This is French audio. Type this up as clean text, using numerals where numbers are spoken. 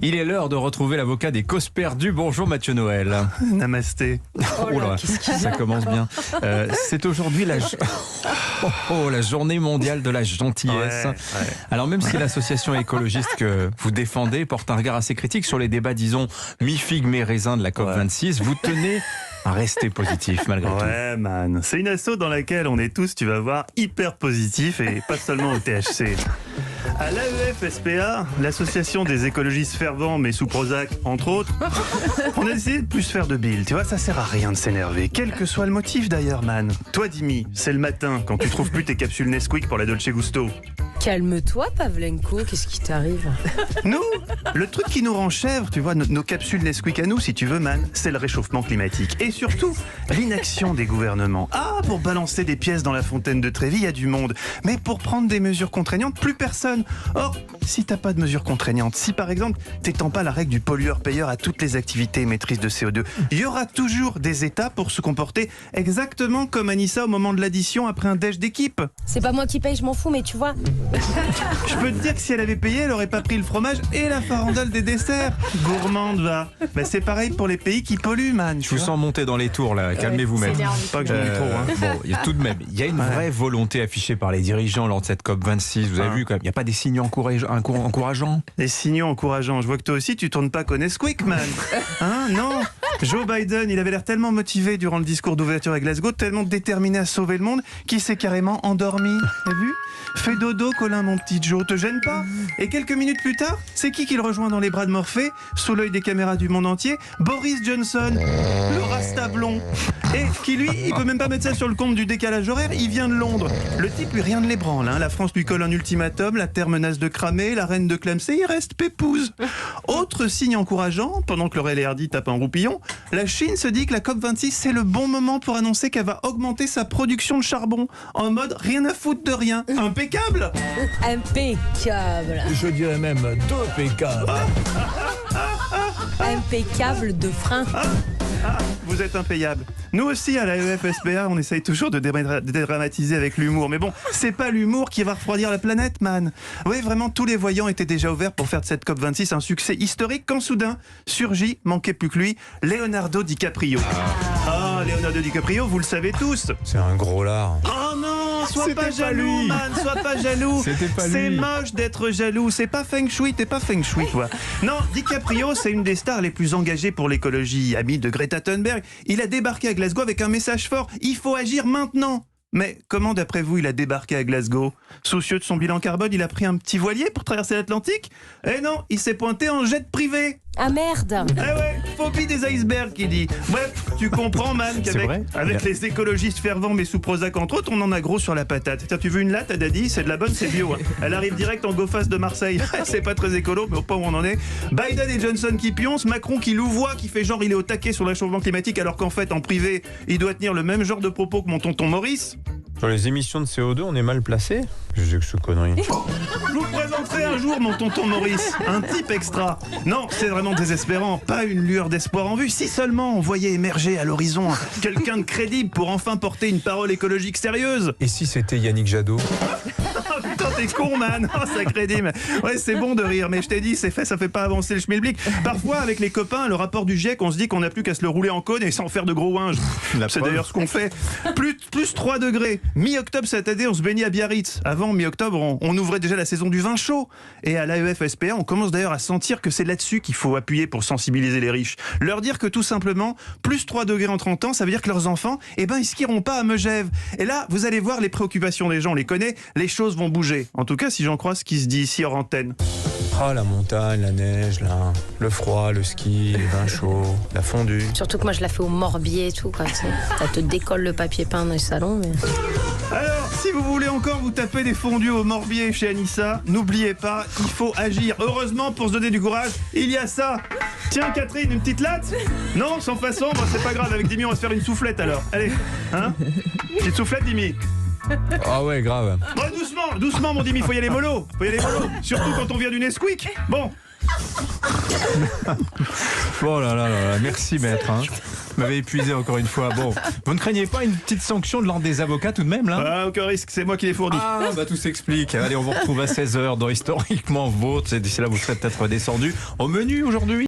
Il est l'heure de retrouver l'avocat des causes perdues. Bonjour Mathieu Noël. Namasté. Oh là, ça commence bien. C'est aujourd'hui la journée mondiale de la gentillesse. Ouais. Alors même si l'association écologiste que vous défendez porte un regard assez critique sur les débats, disons, mi-figue, mi-raisin de la COP26, vous tenez à rester positif malgré tout. Ouais, man. C'est une asso dans laquelle on est tous, tu vas voir, hyper positifs et pas seulement au THC. À l'AEF-SPA, l'association des écologistes fervents, mais sous Prozac, entre autres, on a essayé de plus faire de billes. Tu vois, ça sert à rien de s'énerver, quel que soit le motif d'ailleurs, man. Toi, Dimi, c'est le matin, quand tu trouves plus tes capsules Nesquik pour la Dolce Gusto. Calme-toi, Pavlenko, qu'est-ce qui t'arrive? Nous, le truc qui nous rend chèvres, tu vois, nos capsules Nesquik à nous, si tu veux, man, c'est le réchauffement climatique. Et surtout, l'inaction des gouvernements. Ah, pour balancer des pièces dans la fontaine de Trévi, il y a du monde. Mais pour prendre des mesures contraignantes, plus personne. Or, si t'as pas de mesures contraignantes, si par exemple, t'étends pas la règle du pollueur-payeur à toutes les activités émettrices de CO2, il y aura toujours des États pour se comporter exactement comme Anissa au moment de l'addition après un déj d'équipe. C'est pas moi qui paye, je m'en fous, mais tu vois. Je peux te dire que si elle avait payé, elle aurait pas pris le fromage et la farandole des desserts. Gourmande, va. Ben, c'est pareil pour les pays qui polluent, man. Je vous sens monter dans les tours là, calmez-vous même. Pas que j'en ai trop, hein. Bon, tout de même, il y a une vraie volonté affichée par les dirigeants lors de cette COP26. Vous avez vu quand même, il n'y a pas des signes encourageants. Des signaux encourageants. Je vois que toi aussi, tu tournes pas qu'au Nesquik, man. Hein, non. Joe Biden, il avait l'air tellement motivé durant le discours d'ouverture à Glasgow, tellement déterminé à sauver le monde, qu'il s'est carrément endormi. T'as vu? Fais dodo, Colin, mon petit Joe, te gêne pas? Et quelques minutes plus tard, c'est qui le rejoint dans les bras de Morphée, sous l'œil des caméras du monde entier? Boris Johnson, le rasta blond. Et qui lui, il peut même pas mettre ça sur le compte du décalage horaire, il vient de Londres. Le type, lui, rien ne l'ébranle, hein. La France lui colle un ultimatum, la terre menace de cramer, la reine de clamser, il reste pépouze. Autre signe encourageant, pendant que Laurel et Hardy tapent un roupillon, la Chine se dit que la COP26, c'est le bon moment pour annoncer qu'elle va augmenter sa production de charbon. En mode rien à foutre de rien. Impeccable! Impeccable. Je dirais même impeccable. Impeccable de frein. Vous êtes impayable. Nous aussi, à la EF-SPA, on essaye toujours de dédramatiser avec l'humour. Mais bon, c'est pas l'humour qui va refroidir la planète, man. Oui, vraiment, tous les voyants étaient déjà ouverts pour faire de cette COP26 un succès historique quand soudain surgit, manquait plus que lui, Leonardo DiCaprio. Ah, Leonardo DiCaprio, vous le savez tous. C'est un gros lard. Oh non, sois C'était pas pas jaloux, lui. man, sois pas jaloux. C'était pas C'est lui. moche d'être jaloux, c'est pas feng shui, t'es pas feng shui, toi. Non, DiCaprio, c'est une des stars les plus engagées pour l'écologie, ami de Greta Thunberg. Il a débarqué à Glasgow avec un message fort, il faut agir maintenant. Mais comment, d'après vous, il a débarqué à Glasgow? Soucieux de son bilan carbone, il a pris un petit voilier pour traverser l'Atlantique? Eh non, il s'est pointé en jet privé. Ah merde. Eh ouais, phobie des icebergs, qui dit. Bref, tu comprends, man, C'est vrai. avec les écologistes fervents, mais sous Prozac entre autres, on en a gros sur la patate. Tiens, tu veux une latte à Daddy? C'est de la bonne, c'est bio. Hein. Elle arrive direct en go-fast de Marseille. C'est pas très écolo, mais au point où on en est. Biden et Johnson qui pioncent, Macron qui louvoie, qui fait genre il est au taquet sur le réchauffement climatique, alors qu'en fait, en privé, il doit tenir le même genre de propos que mon tonton Maurice. Sur les émissions de CO2, on est mal placé. Je sais que ce connerie. Je vous présenterai un jour mon tonton Maurice, un type extra. Non, c'est vraiment désespérant, pas une lueur d'espoir en vue. Si seulement on voyait émerger à l'horizon quelqu'un de crédible pour enfin porter une parole écologique sérieuse. Et si c'était Yannick Jadot? Oh putain, t'es con, man. Oh, sacré dîme. Ouais, c'est bon de rire, mais je t'ai dit, c'est fait, ça fait pas avancer le schmilblick. Parfois, avec les copains, le rapport du GIEC, on se dit qu'on n'a plus qu'à se le rouler en cône et s'en faire de gros ouinges. C'est d'ailleurs ce qu'on fait. Plus 3 degrés. Mi-octobre cette année, on se baignait à Biarritz. Avant, mi-octobre, on ouvrait déjà la saison du vin chaud. Et à l'AEF-SPA, on commence d'ailleurs à sentir que c'est là-dessus qu'il faut appuyer pour sensibiliser les riches. Leur dire que tout simplement, plus 3 degrés en 30 ans, ça veut dire que leurs enfants, eh ben, ils skieront pas à Megève. Et là, vous allez voir les préoccupations des gens, on les connaît, les choses vont bouger. En tout cas, si j'en crois ce qui se dit ici hors antenne. Ah, la montagne, la neige, là, le froid, le ski, les vins chauds, la fondue. Surtout que moi je la fais au Morbier et tout, quoi. Ça te décolle le papier peint dans le salon. Mais... Alors, si vous voulez encore vous taper des fondus au Morbier chez Anissa, n'oubliez pas, il faut agir. Heureusement, pour se donner du courage, il y a ça. Tiens, Catherine, une petite latte? Non, sans façon, bah, c'est pas grave, avec Dimi, on va se faire une soufflette alors. Allez, hein? Petite soufflette, Dimi. Ah ouais, grave. Oh, doucement, doucement, mon Dimi, faut y aller mollo. Surtout quand on vient du Nesquik. Bon. Oh là là là là, merci maître. Hein. Vous m'avez épuisé encore une fois. Bon, vous ne craignez pas une petite sanction de l'ordre des avocats tout de même là? Ah, aucun risque, c'est moi qui l'ai fourni. Ah, bah tout s'explique. Allez, on vous retrouve à 16h dans Historiquement Vôtre. D'ici là, vous serez peut-être descendu au menu aujourd'hui.